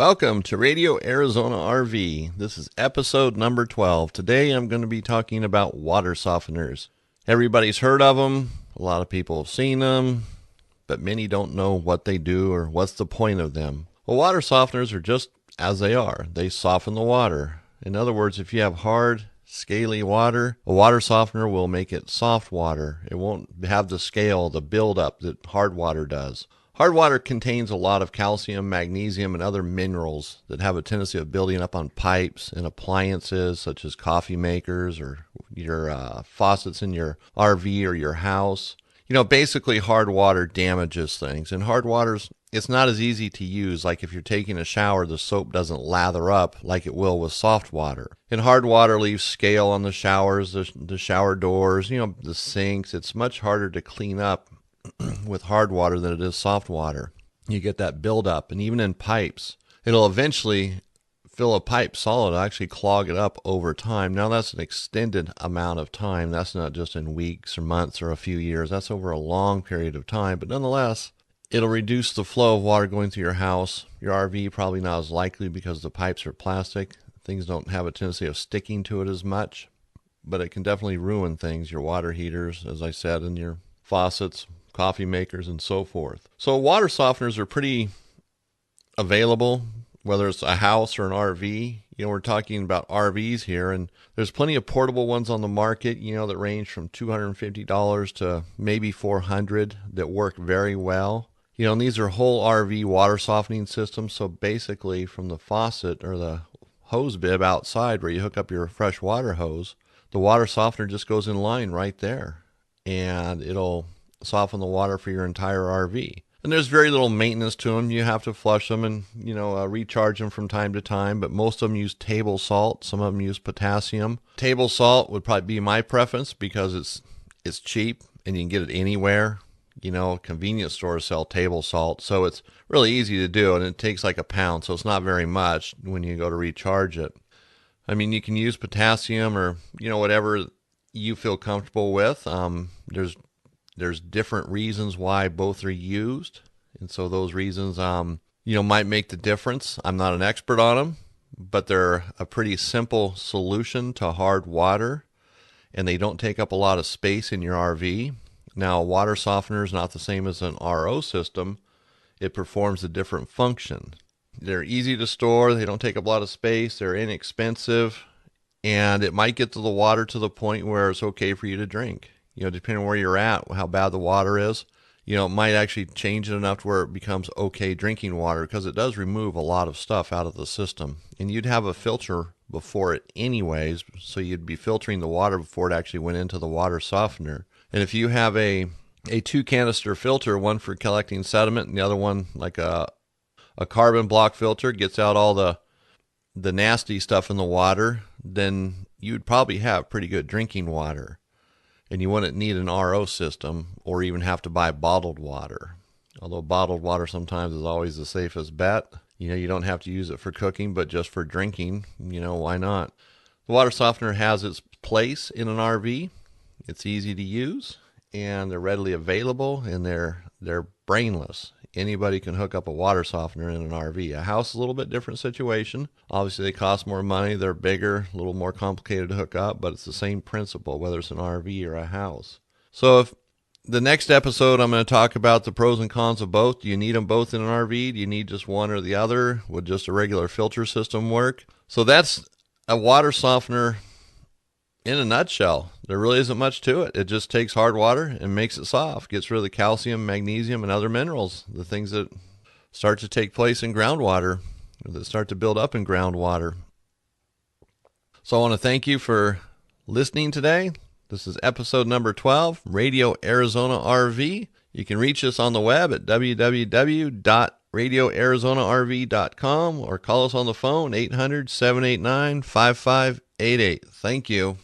Welcome to Radio Arizona RV. This is episode number 12. Today I'm going to be talking about water softeners. Everybody's heard of them. A lot of people have seen them, but many don't know what they do or what's the point of them. Well, water softeners are just as they are. They soften the water. In other words, if you have hard, scaly water, a water softener will make it soft water. It won't have the scale, the buildup that hard water does. Hard water contains a lot of calcium, magnesium, and other minerals that have a tendency of building up on pipes and appliances such as coffee makers or your faucets in your RV or your house. Basically hard water damages things. And hard water's, it's not as easy to use. Like if you're taking a shower, the soap doesn't lather up like it will with soft water. And hard water leaves scale on the showers, the shower doors, the sinks. It's much harder to clean up with hard water than it is soft water. You get that buildup, and even in pipes, it'll eventually fill a pipe solid, actually clog it up over time. Now that's an extended amount of time. That's not just in weeks or months or a few years. That's over a long period of time, but nonetheless, it'll reduce the flow of water going through your house. Your RV probably not as likely because the pipes are plastic. Things don't have a tendency of sticking to it as much, but it can definitely ruin things. Your water heaters, as I said, and your faucets, coffee makers, and so forth. So water softeners are pretty available, whether it's a house or an RV. We're talking about RVs here, and there's plenty of portable ones on the market, that range from $250 to maybe $400 that work very well. And these are whole RV water softening systems. So basically from the faucet or the hose bib outside where you hook up your fresh water hose, the water softener just goes in line right there, and it'll soften the water for your entire RV. And there's very little maintenance to them. You have to flush them and, recharge them from time to time, but most of them use table salt. Some of them use potassium. Table salt would probably be my preference because it's cheap and you can get it anywhere. Convenience stores sell table salt, so it's really easy to do, and it takes like a pound, so it's not very much when you go to recharge it. I mean, you can use potassium or, whatever you feel comfortable with. There's different reasons why both are used, and so those reasons, might make the difference. I'm not an expert on them, but they're a pretty simple solution to hard water, and they don't take up a lot of space in your RV. Now, a water softener is not the same as an RO system. It performs a different function. They're easy to store. They don't take up a lot of space. They're inexpensive, and it might get to the water to the point where it's okay for you to drink. Depending on where you're at, how bad the water is, it might actually change it enough to where it becomes okay drinking water, because it does remove a lot of stuff out of the system. And you'd have a filter before it anyways, so you'd be filtering the water before it actually went into the water softener. And if you have a 2-canister filter, one for collecting sediment and the other one like a carbon block filter, gets out all the nasty stuff in the water, then you'd probably have pretty good drinking water. And you wouldn't need an RO system or even have to buy bottled water. Although bottled water sometimes is always the safest bet. You don't have to use it for cooking, but just for drinking, why not? The water softener has its place in an RV. It's easy to use, and they're readily available, and they're brainless. Anybody can hook up a water softener in an RV. A house is a little bit different situation. Obviously, they cost more money. They're bigger, a little more complicated to hook up, but it's the same principle, whether it's an RV or a house. So if the next episode, I'm going to talk about the pros and cons of both. Do you need them both in an RV? Do you need just one or the other? Would just a regular filter system work? So that's a water softener in a nutshell. There really isn't much to it. It just takes hard water and makes it soft, gets rid of the calcium, magnesium, and other minerals, the things that start to take place in groundwater, or that start to build up in groundwater. So I want to thank you for listening today. This is episode number 12, Radio Arizona RV. You can reach us on the web at www.radioarizonarv.com or call us on the phone, 800-789-5588. Thank you.